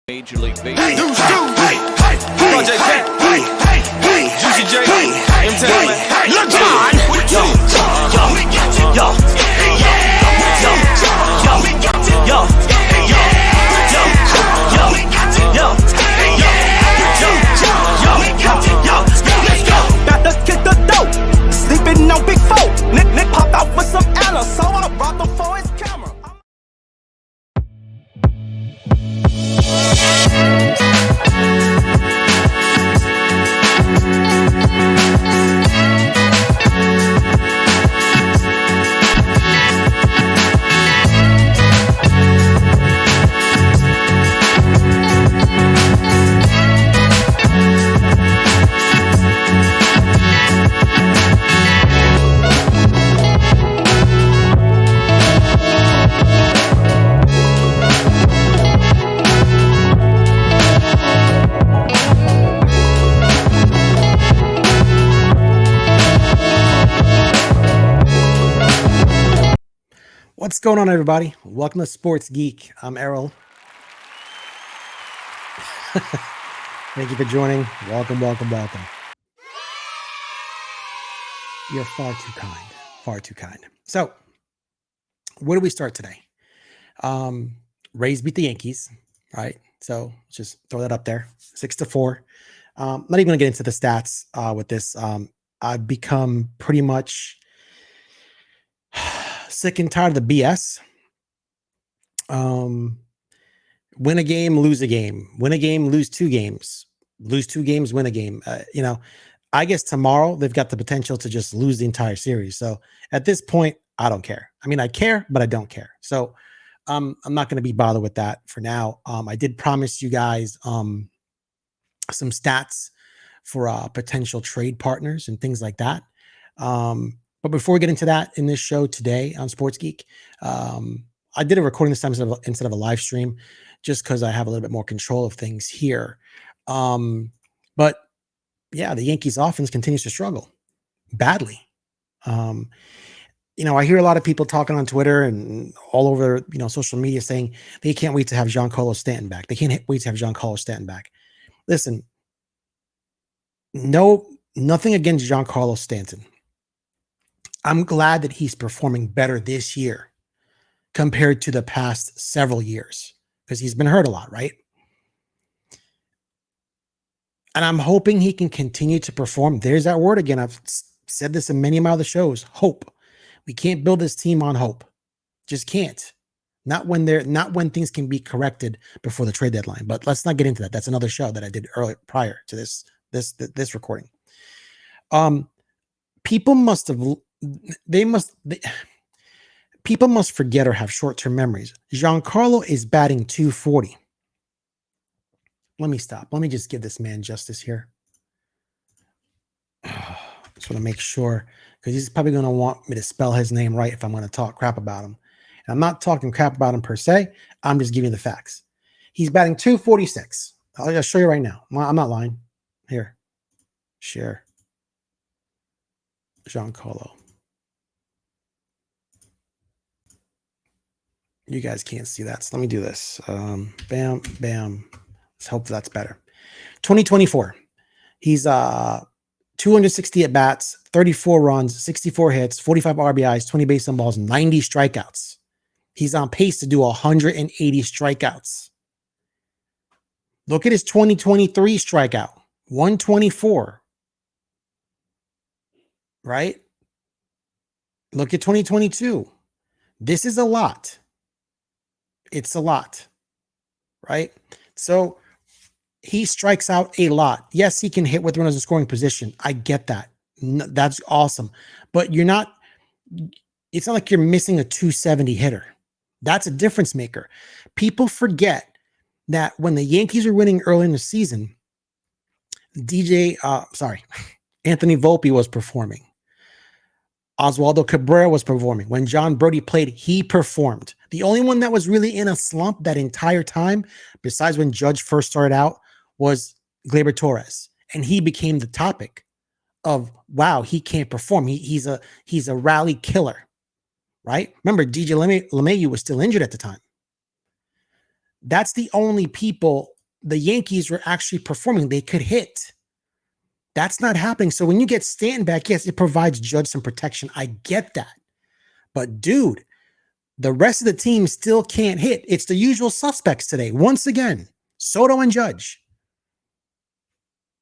Major League Baseball. Project Pat, Juicy J, M-Town, man. Look, John. About to kick the dope. Sleeping on Big Four. Nick popped out with some Anna, so I brought them for his camera. What's going on, everybody? Welcome to Sports Geek. I'm Errol. Thank you for joining. Welcome. You're far too kind. So, where do we start today? Rays beat the Yankees, right? So just throw that up there, 6-4. Not even gonna get into the stats with this. I've become pretty much sick and tired of the BS. Win a game, lose a game. Win a game, lose two games. Lose two games, win a game. I guess tomorrow they've got the potential to just lose the entire series. So at this point, I don't care. I mean, I care, but I don't care. So I'm not going to be bothered with that for now. I did promise you guys some stats for potential trade partners and things like that. But before we get into that in this show today on Sports Geek, I did a recording this time instead of a live stream, just because I have a little bit more control of things here. But yeah, the Yankees offense continues to struggle badly. I hear a lot of people talking on Twitter and all over, social media saying they can't wait to have Giancarlo Stanton back. They can't wait to have Giancarlo Stanton back. Listen, nothing against Giancarlo Stanton. I'm glad that he's performing better this year compared to the past several years, because he's been hurt a lot, right? And I'm hoping he can continue to perform. There's that word again. I've said this in many of my other shows. Hope. We can't build this team on hope. Just can't. Not when things can be corrected before the trade deadline. But let's not get into that. That's another show that I did earlier prior to this recording. People must forget or have short-term memories. Giancarlo is batting .240. Let me stop. Let me just give this man justice here. Just want to make sure, because he's probably going to want me to spell his name right if I'm going to talk crap about him. And I'm not talking crap about him per se. I'm just giving you the facts. He's batting .246. I'll just show you right now. I'm not lying. Here. Share. Giancarlo. You guys can't see that. So let me do this. Bam. Let's hope that's better. 2024. He's 260 at bats, 34 runs, 64 hits, 45 RBIs, 20 base on balls, 90 strikeouts. He's on pace to do 180 strikeouts. Look at his 2023 strikeout, 124. Right? Look at 2022. This is a lot. It's a lot. Right? So he strikes out a lot. Yes, he can hit with runners in scoring position. I get that. That's awesome. But it's not like you're missing a 270 hitter. That's a difference maker. People forget that when the Yankees were winning early in the season, Anthony Volpe was performing. Oswaldo Cabrera was performing. When John Brody played, he performed. The only one that was really in a slump that entire time, besides when Judge first started out, was Gleyber Torres. And he became the topic of, wow, he can't perform. He's a rally killer, right? Remember, DJ LeMahieu was still injured at the time. That's the only people the Yankees were actually performing. They could hit. That's not happening. So when you get Stanton back, yes, it provides Judge some protection. I get that. But dude, the rest of the team still can't hit. It's the usual suspects today. Once again, Soto and Judge.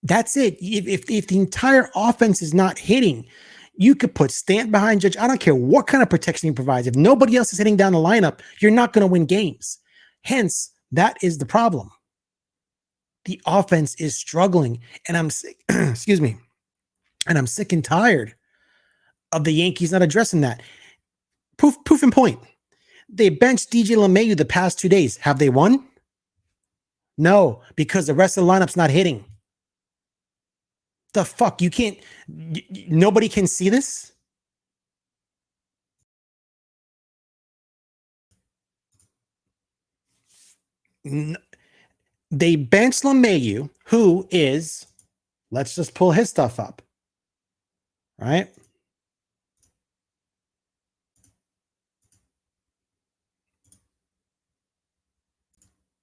That's it. If the entire offense is not hitting, you could put Stanton behind Judge. I don't care what kind of protection he provides. If nobody else is hitting down the lineup, you're not going to win games. Hence, that is the problem. The offense is struggling, and I'm sick. Excuse me. And I'm sick and tired of the Yankees not addressing that. Proof and point. They benched DJ LeMahieu the past 2 days. Have they won? No, because the rest of the lineup's not hitting. The fuck? You can't, nobody can see this? They benched LeMahieu, who is, let's just pull his stuff up, right?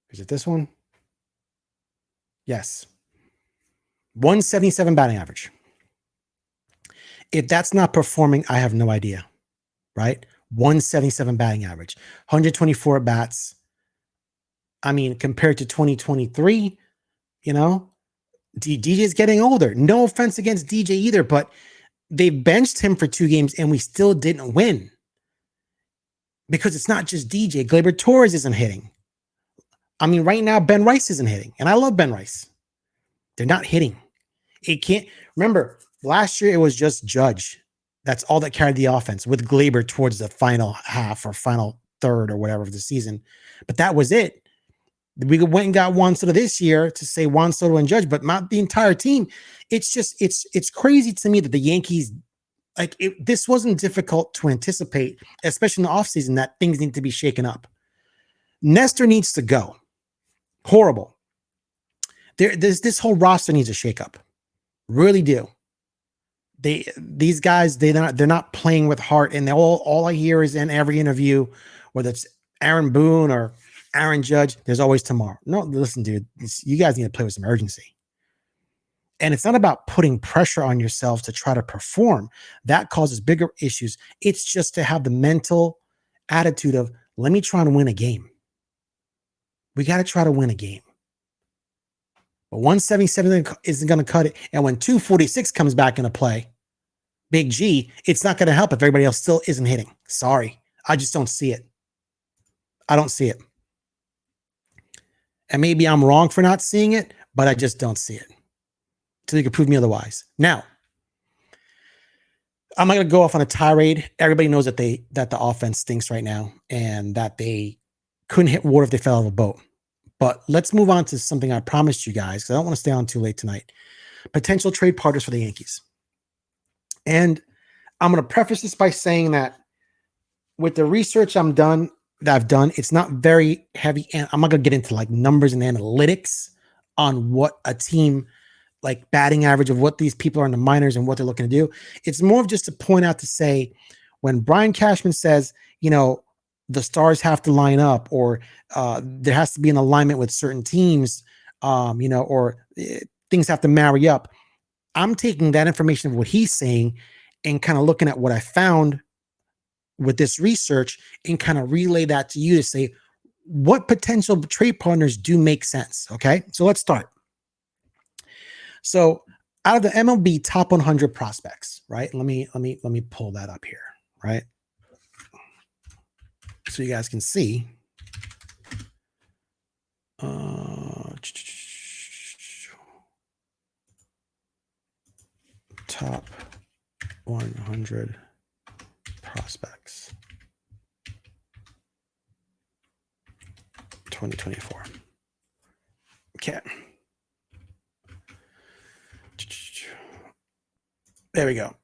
Is it this one? Yes. 177 batting average. If that's not performing, I have no idea, right? 177 batting average, 124 at bats. I mean, compared to 2023, you know, DJ's getting older. No offense against DJ either, but they benched him for 2 games and we still didn't win because it's not just DJ. Gleyber Torres isn't hitting. I mean, right now, Ben Rice isn't hitting, and I love Ben Rice. They're not hitting. It can't. Remember, last year it was just Judge. That's all that carried the offense with Gleyber towards the final half or final third or whatever of the season. But that was it. We went and got Juan Soto this year to say Juan Soto and Judge, but not the entire team. It's just, it's crazy to me that the Yankees, like, this wasn't difficult to anticipate, especially in the offseason, that things need to be shaken up. Nestor needs to go. Horrible. This whole roster needs a shakeup. Really do. These guys, they're not playing with heart, and all I hear is in every interview, whether it's Aaron Boone or Aaron Judge, there's always tomorrow. No, listen, dude, you guys need to play with some urgency. And it's not about putting pressure on yourselves to try to perform. That causes bigger issues. It's just to have the mental attitude of, let me try and win a game. We got to try to win a game. But 177 isn't going to cut it. And when 246 comes back into play, Big G, it's not going to help if everybody else still isn't hitting. Sorry. I just don't see it. I don't see it. And maybe I'm wrong for not seeing it, but I just don't see it. Until you can prove me otherwise. Now, I'm not going to go off on a tirade. Everybody knows that the offense stinks right now and that they couldn't hit water if they fell out of a boat. But let's move on to something I promised you guys, because I don't want to stay on too late tonight. Potential trade partners for the Yankees. And I'm going to preface this by saying that with the research I've done, it's not very heavy. And I'm not going to get into like numbers and analytics on what a team, like batting average of what these people are in the minors and what they're looking to do. It's more of just to point out to say, when Brian Cashman says, you know, the stars have to line up, or there has to be an alignment with certain teams, you know, or things have to marry up. I'm taking that information of what he's saying and kind of looking at what I found with this research and kind of relay that to you to say what potential trade partners do make sense. Okay, so let's start. So out of the MLB top 100 prospects, right? Let me pull that up here, right? So you guys can see. Top 100 prospects 2024. Okay. There we go.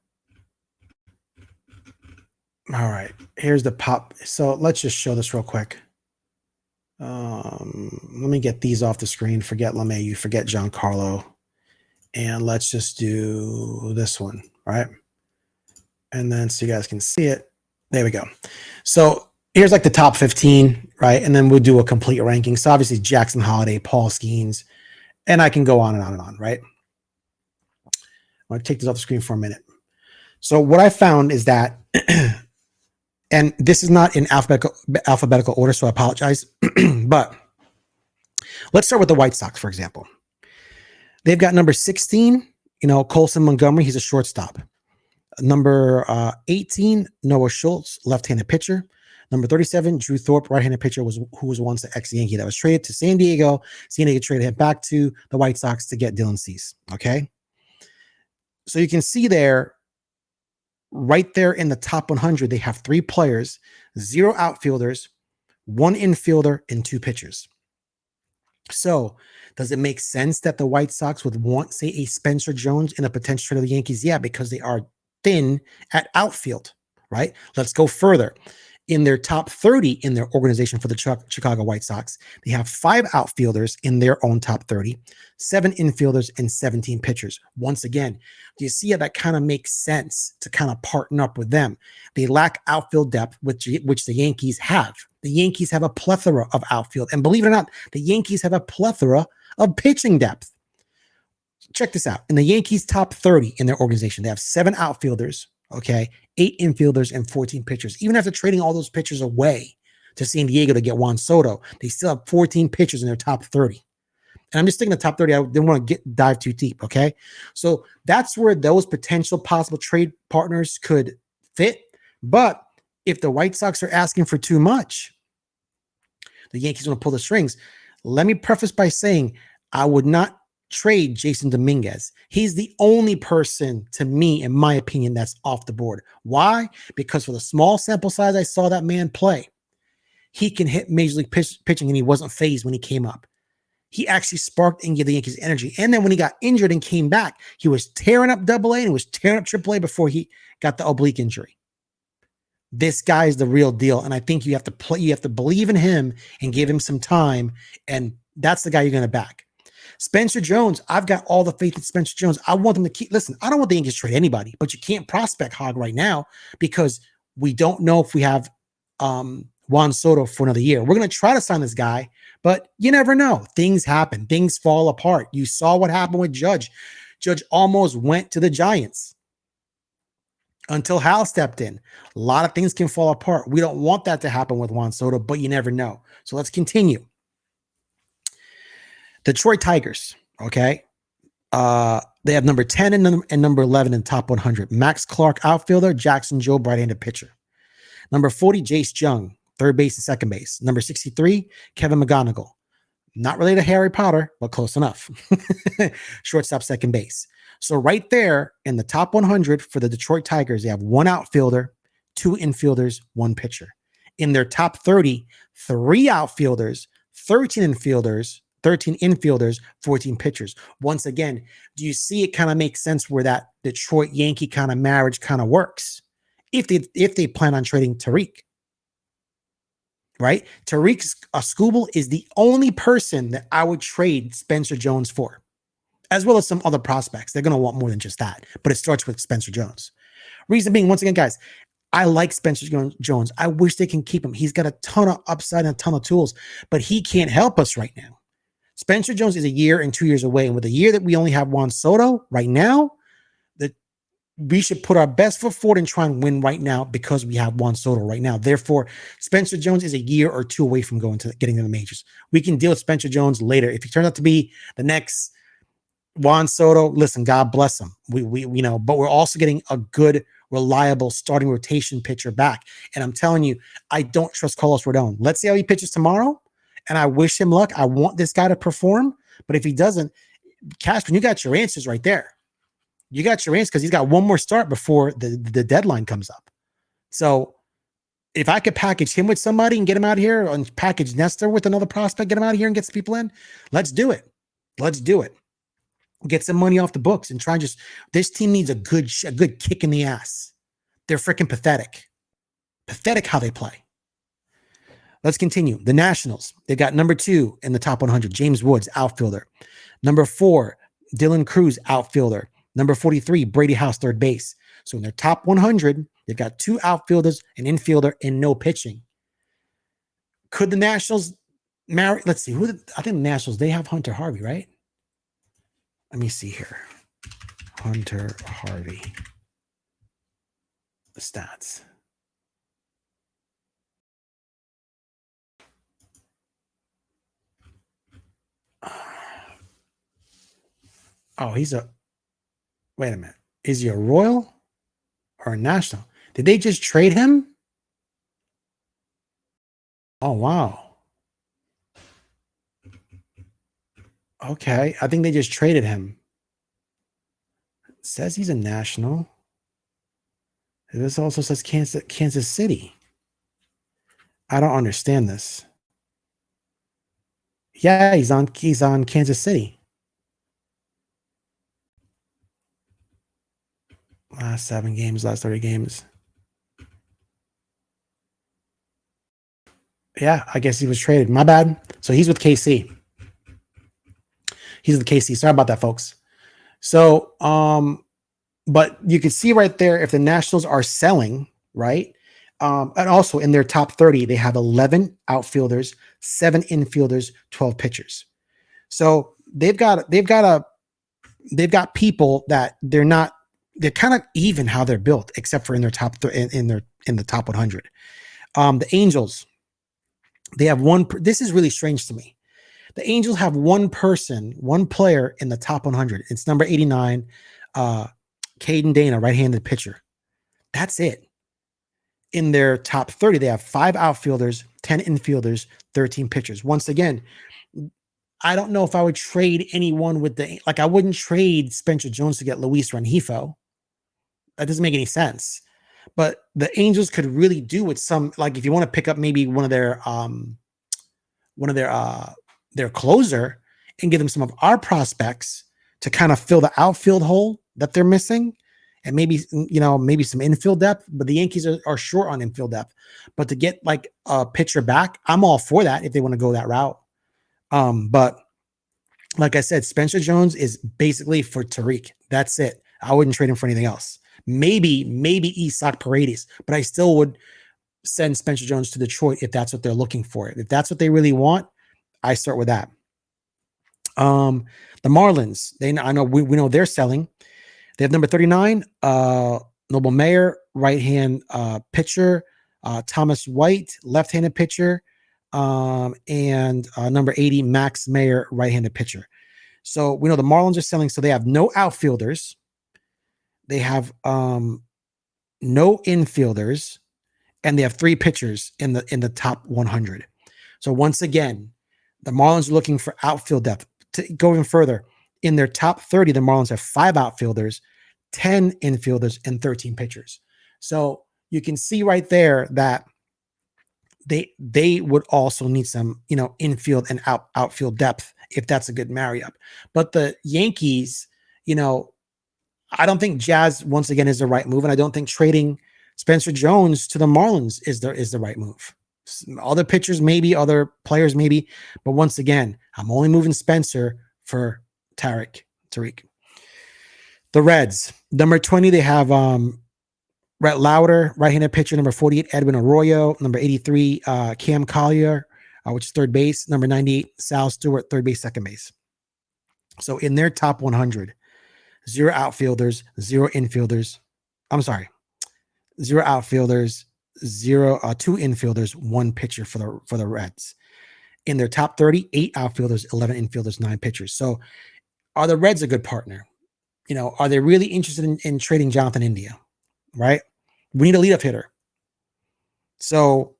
All right, here's the pop. So let's just show this real quick. Let me get these off the screen. Forget LeMahieu, forget Giancarlo. And let's just do this one, right? And then so you guys can see it. There we go. So here's like the top 15, right? And then we'll do a complete ranking. So obviously Jackson Holiday, Paul Skeens, and I can go on and on and on, right? I'm going to take this off the screen for a minute. So what I found is that, and this is not in alphabetical order, so I apologize, but let's start with the White Sox, for example. They've got number 16, Colson Montgomery. He's a shortstop. Number 18, Noah Schultz, left-handed pitcher. Number 37, Drew Thorpe, right-handed pitcher, who was once the ex-Yankee that was traded to San Diego. San Diego traded him back to the White Sox to get Dylan Cease. Okay, so you can see there, right there in the top 100, they have 3 players, 0 outfielders, 1 infielder, and 2 pitchers. So does it make sense that the White Sox would want, say, a Spencer Jones in a potential trade of the Yankees? Yeah, because they are thin at outfield, right? Let's go further. In their top 30 in their organization for the Chicago White Sox, they have 5 outfielders in their own top 30, 7 infielders, and 17 pitchers. Once again, do you see how that kind of makes sense to kind of partner up with them? They lack outfield depth, which the Yankees have. The Yankees have a plethora of outfield. And believe it or not, the Yankees have a plethora of pitching depth. Check this out. In the Yankees' top 30 in their organization, they have 7 outfielders, okay, 8 infielders, and 14 pitchers. Even after trading all those pitchers away to San Diego to get Juan Soto, they still have 14 pitchers in their top 30. And I'm just thinking the top 30, I didn't want to dive too deep, okay? So that's where those potential possible trade partners could fit. But if the White Sox are asking for too much, the Yankees want to pull the strings. Let me preface by saying I would not trade Jason Dominguez. He's the only person, to me, in my opinion, that's off the board. Why? Because for the small sample size I saw that man play, he can hit major league pitching, and he wasn't phased when he came up. He actually sparked and gave the Yankees energy. And then when he got injured and came back, he was tearing up AA and was tearing up AAA before he got the oblique injury. This guy is the real deal. And I think you have to believe in him and give him some time. And that's the guy you're going to back. Spencer Jones, I've got all the faith in Spencer Jones. I want them to keep, listen, I don't want the Yankees to trade anybody, but you can't prospect hog right now because we don't know if we have Juan Soto for another year. We're going to try to sign this guy, but you never know. Things happen. Things fall apart. You saw what happened with Judge. Judge almost went to the Giants until Hal stepped in. A lot of things can fall apart. We don't want that to happen with Juan Soto, but you never know. So let's continue. Detroit Tigers, okay? They have number 10 and number 11 in top 100. Max Clark, outfielder. Jackson Jobe, right-handed pitcher. Number 40, Jace Jung, third base and second base. Number 63, Kevin McGonigal. Not related to Harry Potter, but close enough. Shortstop, second base. So right there in the top 100 for the Detroit Tigers, they have 1 outfielder, 2 infielders, 1 pitcher. In their top 30, 3 outfielders, 13 infielders, 14 pitchers. Once again, do you see it kind of makes sense where that Detroit Yankee kind of marriage kind of works? If they plan on trading Tariq, right? Tariq Skubal is the only person that I would trade Spencer Jones for, as well as some other prospects. They're going to want more than just that, but it starts with Spencer Jones. Reason being, once again, guys, I like Spencer Jones. I wish they can keep him. He's got a ton of upside and a ton of tools, but he can't help us right now. Spencer Jones is a year and 2 years away. And with a year that we only have Juan Soto right now, that we should put our best foot forward and try and win right now because we have Juan Soto right now. Therefore, Spencer Jones is a year or 2 away from getting to the majors. We can deal with Spencer Jones later. If he turns out to be the next Juan Soto, listen, God bless him. We but we're also getting a good, reliable starting rotation pitcher back. And I'm telling you, I don't trust Carlos Rodon. Let's see how he pitches tomorrow. And I wish him luck. I want this guy to perform. But if he doesn't, Cashman, you got your answers right there. You got your answers because he's got one more start before the deadline comes up. So if I could package him with somebody and get him out of here, and package Nestor with another prospect, get him out of here and get some people in, let's do it. Let's do it. Get some money off the books and try and this team needs a good kick in the ass. They're freaking pathetic. Pathetic how they play. Let's continue. The Nationals, they got number 2 in the top 100, James Woods, outfielder. Number 4, Dylan Cruz, outfielder. Number 43, Brady House, third base. So in their top 100, they've got 2 outfielders, an infielder, and no pitching. Could the Nationals marry? Let's see. I think the Nationals, they have Hunter Harvey, right? Let me see here. Hunter Harvey. The stats. Oh, wait a minute. Is he a Royal or a National? Did they just trade him? Oh, wow. Okay. I think they just traded him. It says he's a National. This also says Kansas City. I don't understand this. Yeah, he's on Kansas City. Last 7 games, last 30 games. Yeah, I guess he was traded. My bad. So he's with KC. He's with KC. Sorry about that, folks. So, but you can see right there if the Nationals are selling, right? And also in their top 30, they have 11 outfielders, 7 infielders, 12 pitchers. So they've got people that they're kind of even how they're built, except for in their top in the top 100. The Angels, they have one. This is really strange to me. The Angels have one player in the top 100. It's number 89, Caden Dana, right-handed pitcher. That's it. In their top 30, they have 5 outfielders, 10 infielders, 13 pitchers. Once again, I don't know if I would trade anyone I wouldn't trade Spencer Jones to get Luis Rengifo. That doesn't make any sense. But the Angels could really do with some, like if you want to pick up maybe one of their closer and give them some of our prospects to kind of fill the outfield hole that they're missing, and maybe some infield depth. But the Yankees are short on infield depth. But to get like a pitcher back, I'm all for that if they want to go that route. But like I said, Spencer Jones is basically for Tariq. That's it. I wouldn't trade him for anything else. Maybe Isaac Paredes, but I still would send Spencer Jones to Detroit if that's what they're looking for. If that's what they really want, I start with that. The Marlins, I know we know they're selling. They have number 39, Noble Mayer, right-hand pitcher, Thomas White, left-handed pitcher, and number 80, Max Mayer, right-handed pitcher. So we know the Marlins are selling, so they have no outfielders. They have no infielders, and they have 3 pitchers in the top 100. So once again, the Marlins are looking for outfield depth. To go even further, in their top 30, the Marlins have 5 outfielders, 10 infielders, and 13 pitchers. So you can see right there that they would also need some, infield and outfield depth if that's a good marry-up. But the Yankees, I don't think Jazz once again is the right move, and I don't think trading Spencer Jones to the Marlins is the right move. Other pitchers maybe, other players maybe, but once again, I'm only moving Spencer for Tariq. The Reds, number 20, they have Rhett Lauder, right-handed pitcher. Number 48, Edwin Arroyo. Number 83, Cam Collier, which is third base. Number 98, Sal Stewart, third base, second base. So in their top 100, 0 outfielders, 0 infielders. I'm sorry, 0 outfielders, 2 infielders, 1 pitcher for the Reds. In their top 30, 8 outfielders, 11 infielders, 9 pitchers. So are the Reds a good partner? Are they really interested in trading Jonathan India? Right? We need a leadoff hitter. So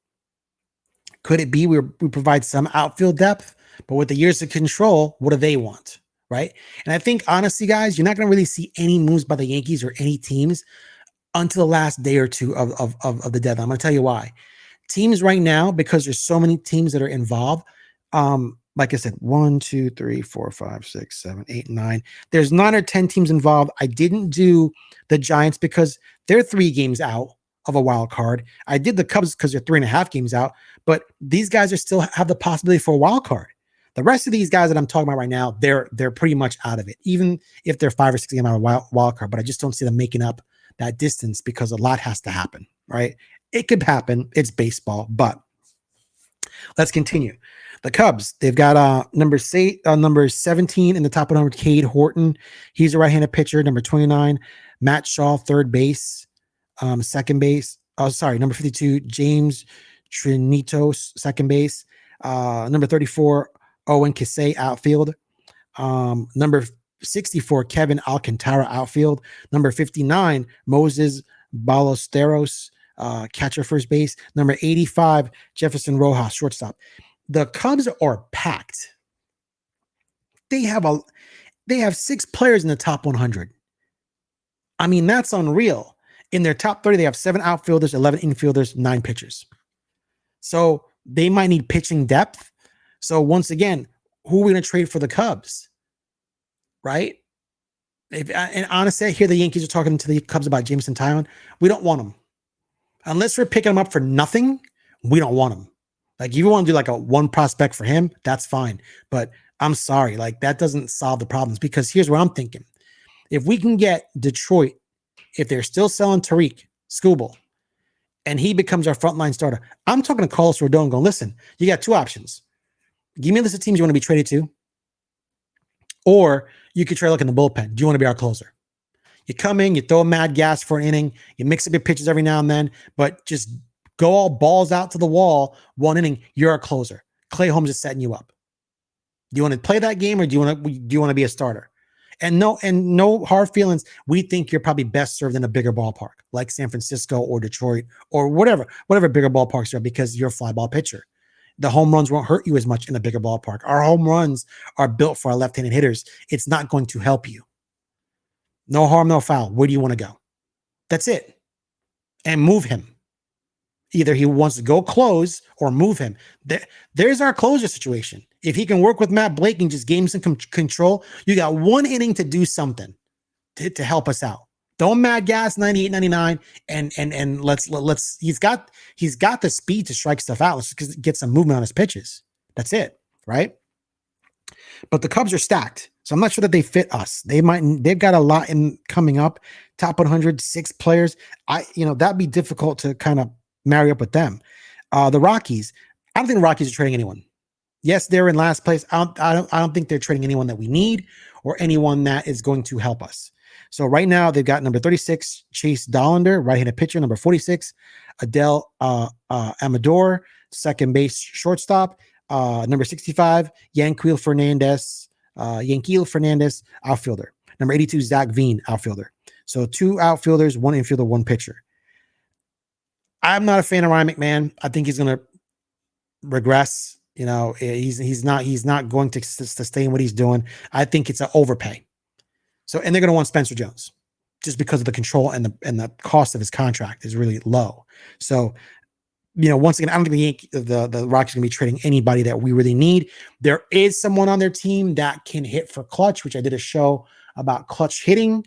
could it be we provide some outfield depth, but with the years of control, what do they want? Right? And I think, honestly, guys, you're not going to really see any moves by the Yankees or any teams until the last day or two of the deadline. I'm going to tell you why. Teams right now, because there's so many teams that are involved, like I said, 1, 2, 3, 4, 5, 6, 7, 8, 9. There's 9 or 10 teams involved. I didn't do the Giants because they're 3 games out of a wild card. I did the Cubs because they're 3.5 games out, but these guys are still have the possibility for a wild card. The rest of these guys that I'm talking about right now, they're pretty much out of it, even if they're 5 or 6 games out of wild card. But I just don't see them making up that distance because a lot has to happen, right? It could happen. It's baseball, but Let's continue. The Cubs, they've got number 17 in the top 100, Cade Horton. He's a right-handed pitcher. Number 29, Matt Shaw, third base. Second base. Oh, sorry, number 52, James Trinitos, second base. Number 34, Owen Kissay, outfield. Number 64, Kevin Alcantara, outfield. Number 59, Moses Ballesteros, catcher, first base. Number 85, Jefferson Rojas, shortstop. The Cubs are packed. They have 6 players in the top 100. I mean, that's unreal. In their top 30, they have 7 outfielders, 11 infielders, 9 pitchers. So they might need pitching depth. So once again, who are we going to trade for the Cubs? Right? And honestly, I hear the Yankees are talking to the Cubs about Jameson Taillon. We don't want him. Unless we're picking him up for nothing, we don't want him. Like, if you want to do like a one prospect for him, that's fine. But I'm sorry, like that doesn't solve the problems, because here's what I'm thinking. If we can get Detroit, if they're still selling Tariq Skubal, and he becomes our frontline starter, I'm talking to Carlos Rodon going, listen, you got 2 options. Give me a list of teams you want to be traded to, or you could trade like in the bullpen. Do you want to be our closer? You come in, you throw a mad gas for an inning, you mix up your pitches every now and then, but just go all balls out to the wall 1 inning. You're a closer. Clay Holmes is setting you up. Do you want to play that game, or do you want to be a starter? And no hard feelings. We think you're probably best served in a bigger ballpark like San Francisco or Detroit or whatever bigger ballparks are, because you're a fly ball pitcher. The home runs won't hurt you as much in a bigger ballpark. Our home runs are built for our left-handed hitters. It's not going to help you. No harm, no foul. Where do you want to go? That's it. And move him. Either he wants to go close or move him. There's our closer situation. If he can work with Matt Blake and just gain some control, you got 1 inning to do something to help us out. Don't mad gas 98, 99, and let's he's got the speed to strike stuff out. Let's just get some movement on his pitches. That's it, right? But the Cubs are stacked, so I'm not sure that they fit us. They've got a lot in coming up. Top 100, 6 players. That'd be difficult to kind of marry up with them. The Rockies, I don't think the Rockies are trading anyone. Yes, they're in last place. I don't think they're trading anyone that we need or anyone that is going to help us. So right now they've got number 36, Chase Dollander, right-handed pitcher. Number 46, Adele Amador, second base shortstop. Number 65, Yanquiel Fernandez, outfielder. Number 82, Zach Veen, outfielder. So 2 outfielders, 1 infielder, 1 pitcher. I'm not a fan of Ryan McMahon. I think he's going to regress. He's not going to sustain what he's doing. I think it's an overpay. So, and they're going to want Spencer Jones just because of the control and the cost of his contract is really low. So, once again, I don't think the Rockies are going to be trading anybody that we really need. There is someone on their team that can hit for clutch, which I did a show about clutch hitting.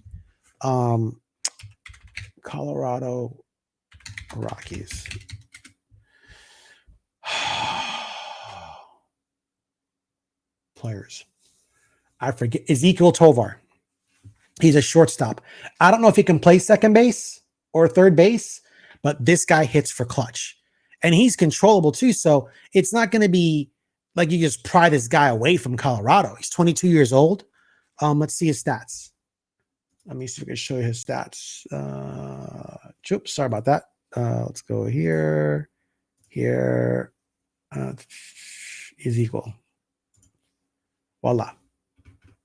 Colorado Rockies. Players. I forget. Ezekiel Tovar. He's a shortstop. I don't know if he can play second base or third base, but this guy hits for clutch. And he's controllable too. So it's not going to be like you just pry this guy away from Colorado. He's 22 years old. Let's see his stats. Let me see if I can show you his stats. Oops, sorry about that. Let's go here. Ezekiel. Voila.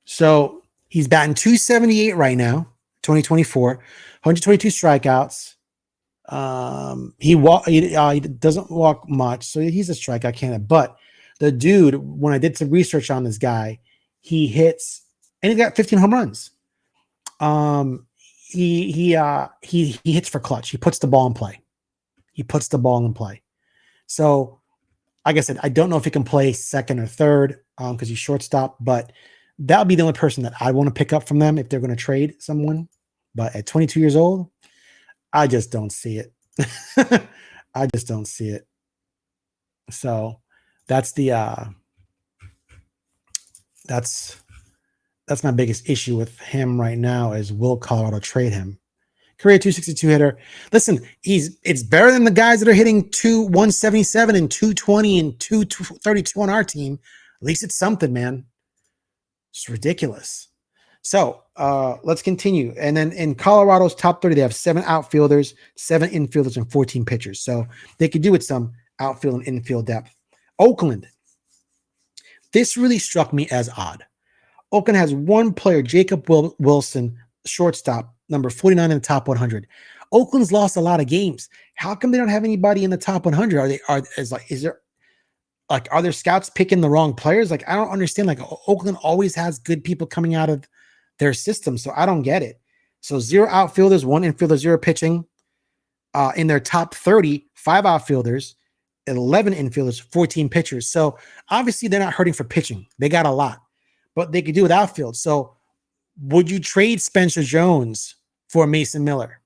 So he's batting 278 right now, 2024, 122 strikeouts. He doesn't walk much, so he's a strikeout candidate. But the dude, when I did some research on this guy, he hits and he's got 15 home runs. He hits for clutch. He puts the ball in play. So, like I said, I don't know if he can play second or third because he's shortstop, but that would be the only person that I want to pick up from them if they're going to trade someone. But at 22 years old, I just don't see it. I just don't see it. So that's that's my biggest issue with him right now is will Colorado trade him? career 262 hitter. Listen, it's better than the guys that are hitting 177 and 220 and 232 on our team. At least it's something, man. It's ridiculous. So let's continue. And then in Colorado's top 30, they have 7 outfielders, 7 infielders, and 14 pitchers. So they could do with some outfield and infield depth. Oakland. This really struck me as odd. Oakland has one player, Jacob Wilson, shortstop, number 49 in the top 100. Oakland's lost a lot of games. How come they don't have anybody in the top 100? Are there scouts picking the wrong players? Like, I don't understand. Like, Oakland always has good people coming out of their system, so I don't get it. So 0 outfielders, 1 infielder, 0 pitching. In their top 30, 5 outfielders, 11 infielders, 14 pitchers. So obviously they're not hurting for pitching. They got a lot, but they could do with outfield. So would you trade Spencer Jones for Mason Miller?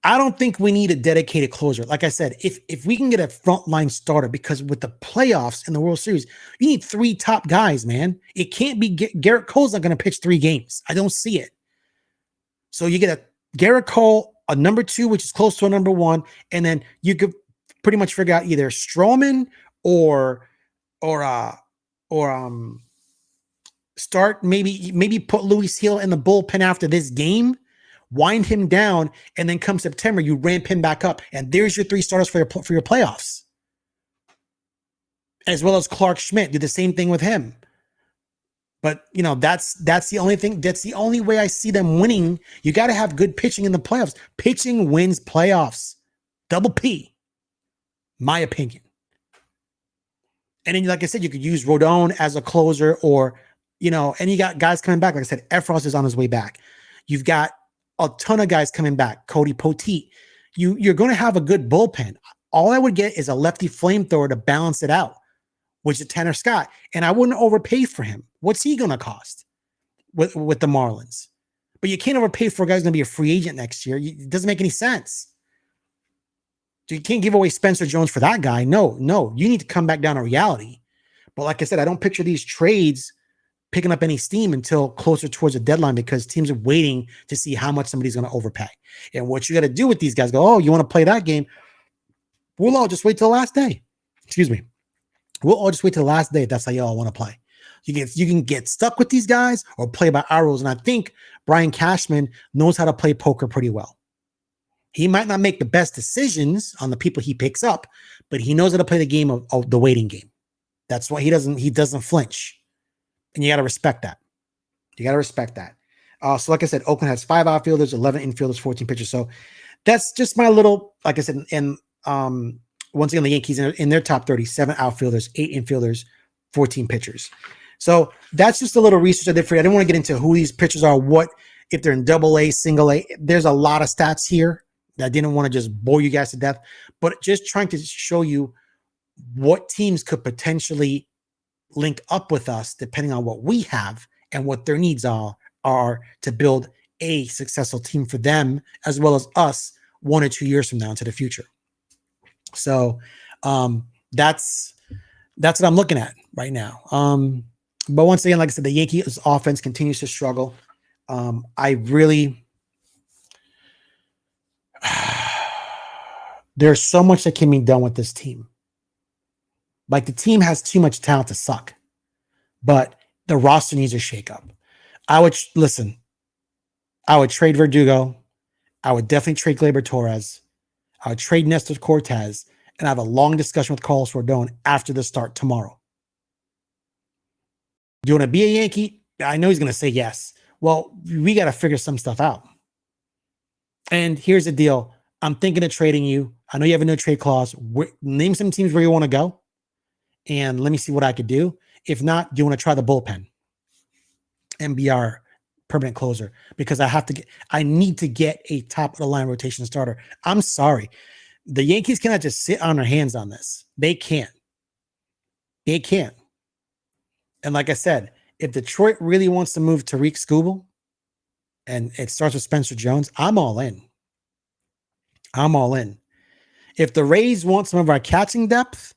I don't think we need a dedicated closer. Like I said, if we can get a frontline starter, because with the playoffs in the World Series, you need 3 top guys, man. It can't be Garrett Cole's not going to pitch 3 games. I don't see it. So you get a Garrett Cole, a number 2, which is close to a number 1, and then you could pretty much figure out either Stroman or start maybe put Luis Hill in the bullpen after this game, wind him down, and then come September you ramp him back up, and there's your 3 starters for your playoffs. As well as Clark Schmidt, do the same thing with him. But that's the only thing. That's the only way I see them winning. You got to have good pitching in the playoffs. Pitching wins playoffs. Double P, my opinion. And then, like I said, you could use Rodon as a closer, or and you got guys coming back. Like I said, Efros is on his way back. You've got a ton of guys coming back. Cody Poteet. You're going to have a good bullpen. All I would get is a lefty flamethrower to balance it out, which is Tanner Scott. And I wouldn't overpay for him. What's he going to cost with the Marlins? But you can't overpay for a guy who's going to be a free agent next year. It doesn't make any sense. So you can't give away Spencer Jones for that guy. No. You need to come back down to reality. But like I said, I don't picture these trades picking up any steam until closer towards the deadline, because teams are waiting to see how much somebody's going to overpay. And what you got to do with these guys, you want to play that game? We'll all just wait till the last day. Excuse me. We'll all just wait till the last day if that's how y'all want to play. You can get stuck with these guys or play by our rules. And I think Brian Cashman knows how to play poker pretty well. He might not make the best decisions on the people he picks up, but he knows how to play the game of the waiting game. That's why he doesn't flinch. And you got to respect that. So like I said, Oakland has 5 outfielders, 11 infielders, 14 pitchers. So that's just my little, like I said, and once again, the Yankees in their top 30, 7 outfielders, 8 infielders, 14 pitchers. So that's just a little research I did for you. I didn't want to get into who these pitchers are, if they're in AA, single A. There's a lot of stats here. I didn't want to just bore you guys to death, but just trying to show you what teams could potentially link up with us depending on what we have and what their needs are to build a successful team for them, as well as us 1 or 2 years from now into the future. So that's what I'm looking at right now. But once again, like I said, the Yankees offense continues to struggle. There's so much that can be done with this team. Like, the team has too much talent to suck, but the roster needs a shakeup. I would trade Verdugo. I would definitely trade Gleyber Torres. I would trade Nestor Cortez, and I have a long discussion with Carlos Rodon after the start tomorrow. Do you want to be a Yankee? I know he's going to say yes. Well, we got to figure some stuff out. And here's the deal. I'm thinking of trading you. I know you have a no trade clause. Name some teams where you want to go, and let me see what I could do. If not, do you want to try the bullpen and be our permanent closer? Because I need to get a top of the line rotation starter. I'm sorry. The Yankees cannot just sit on their hands on this. They can't. And like I said, if Detroit really wants to move Tariq Skubal and it starts with Spencer Jones, I'm all in. If the Rays want some of our catching depth,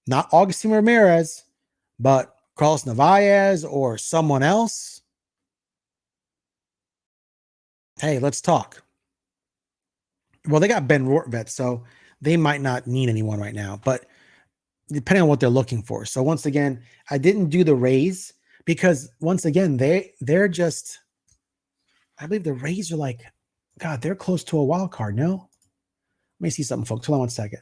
not Augustin Ramirez, but Carlos Narvaez or someone else, Hey, let's talk. Well, they got Ben Rortvet, so they might not need anyone right now, but depending on what they're looking for. So once again, I didn't do the Rays because once again, they're just, I believe the Rays are like, God, they're close to a wild card. No, let me see something, folks. Hold on one second.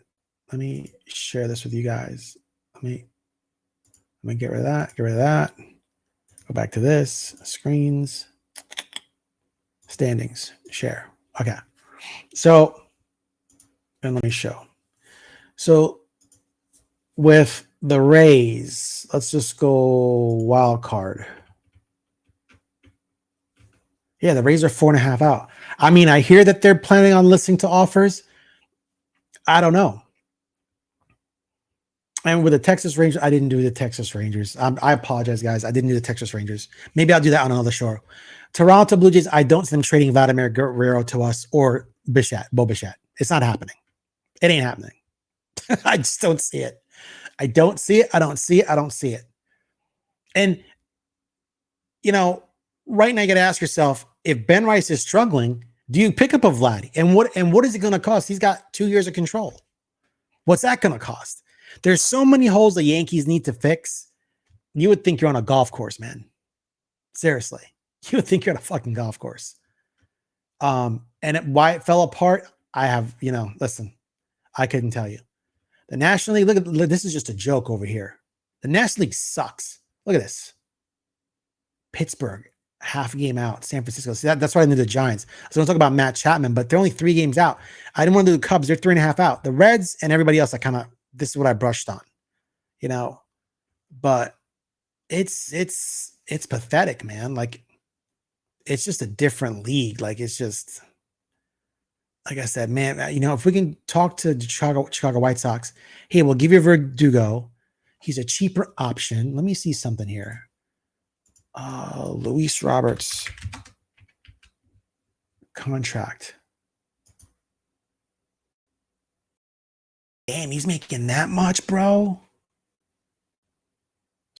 Let me share this with you guys. Let me get rid of that. Get rid of that. Go back to this. Screens. Standings. Share. Okay. So, and let me show. So with the Rays, let's just go wild card. Yeah, the Rays are 4.5 out. I mean, I hear that they're planning on listening to offers. I don't know. And with the Texas Rangers, I didn't do the Texas Rangers. I apologize, guys. I didn't do the Texas Rangers. Maybe I'll do that on another show. Toronto Blue Jays, I don't see them trading Vladimir Guerrero to us or Bo Bichette. It's not happening. It ain't happening. I just don't see it. I don't see it. I don't see it. I don't see it. And, you know, right now you got to ask yourself, if Ben Rice is struggling, do you pick up a Vladdy? And what is it going to cost? He's got 2 years of control. What's that going to cost? There's so many holes the Yankees need to fix. You would think you're on a golf course, man. Seriously. You would think you're on a fucking golf course. Why it fell apart, I have, listen, I couldn't tell you. The National League, look, this is just a joke over here. The National League sucks. Look at this. Pittsburgh, half a game out. San Francisco. See, that's why I knew the Giants. So don't talk about Matt Chapman, but they're only 3 games out. I didn't want to do the Cubs. They're 3.5 out. The Reds and everybody else, this is what I brushed on, but it's pathetic, man. Like, it's just a different league. Like, it's just, like I said, man, if we can talk to the Chicago White Sox, hey, we'll give you Verdugo. He's a cheaper option. Let me see something here. Luis Roberts contract. Damn, he's making that much, bro.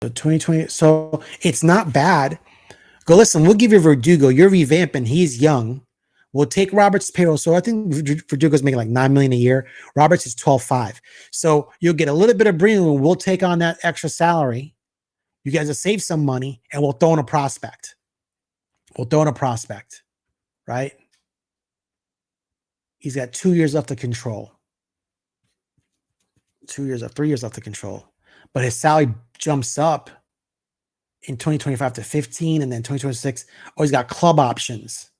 So 2020. So it's not bad. Go listen. We'll give you Verdugo. You're revamping. He's young. We'll take Roberts' payroll. So I think Verdugo's making like $9 million a year. Roberts is 12.5. So you'll get a little bit of breathing room. We'll take on that extra salary. You guys will save some money, and we'll throw in a prospect. Right? He's got 2 years left to control. 3 years left to control. But his salary jumps up in 2025 to 15, and then 2026. Oh, he's got club options.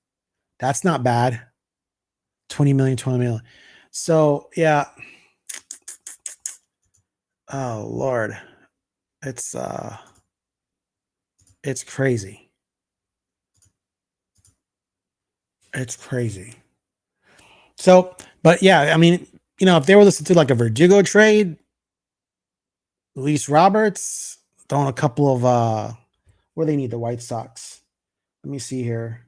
That's not bad. 20 million. So, yeah. Oh, Lord. It's crazy. It's crazy. So, but yeah, I mean, if they were listening to like a Verdugo trade, Luis Roberts, throwing a couple of where they need the White Sox. Let me see here.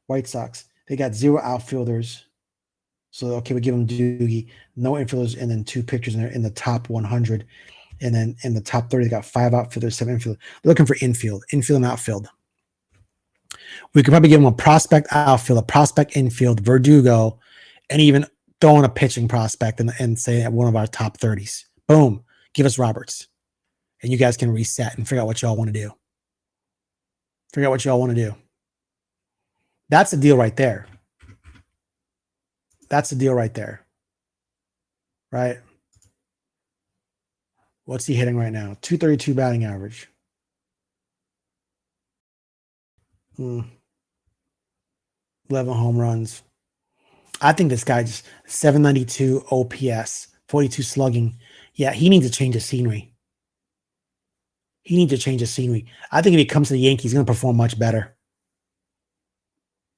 White Sox. They got 0 outfielders. So, okay, we give them Doogie, no infielders, and then 2 pitchers in the top 100. And then in the top 30, they got 5 outfielders, 7 infielders. They're looking for infield and outfield. We could probably give them a prospect outfield, a prospect infield, Verdugo, and even throw in a pitching prospect and say at one of our top 30s. Boom. Give us Roberts. And you guys can reset and figure out what y'all want to do. That's the deal right there. Right? What's he hitting right now? 232 batting average. 11 home runs. I think this guy just 792 OPS, 42 slugging. Yeah, he needs to change his scenery. I think if he comes to the Yankees, he's going to perform much better.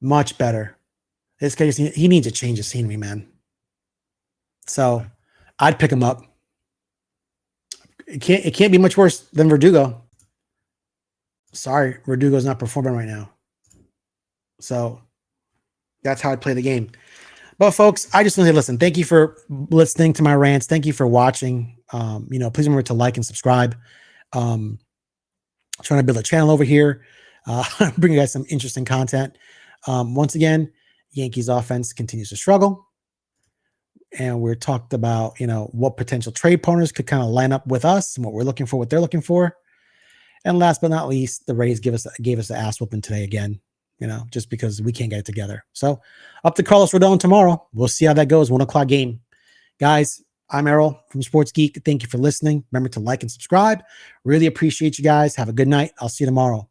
This guy, he needs to change his scenery, man. So I'd pick him up. It can't be much worse than Verdugo. Sorry, Verdugo's not performing right now. So that's how I'd play the game. But folks, I just want to say, listen, thank you for listening to my rants. Thank you for watching. Please remember to like and subscribe. Trying to build a channel over here. Bring you guys some interesting content. Once again, Yankees offense continues to struggle. And we're talked about, what potential trade partners could kind of line up with us and what we're looking for, what they're looking for. And last but not least, the Rays gave us the ass whooping today again, just because we can't get it together. So up to Carlos Rodon tomorrow. We'll see how that goes. 1:00 game. Guys, I'm Errol from Sports Geek. Thank you for listening. Remember to like and subscribe. Really appreciate you guys. Have a good night. I'll see you tomorrow.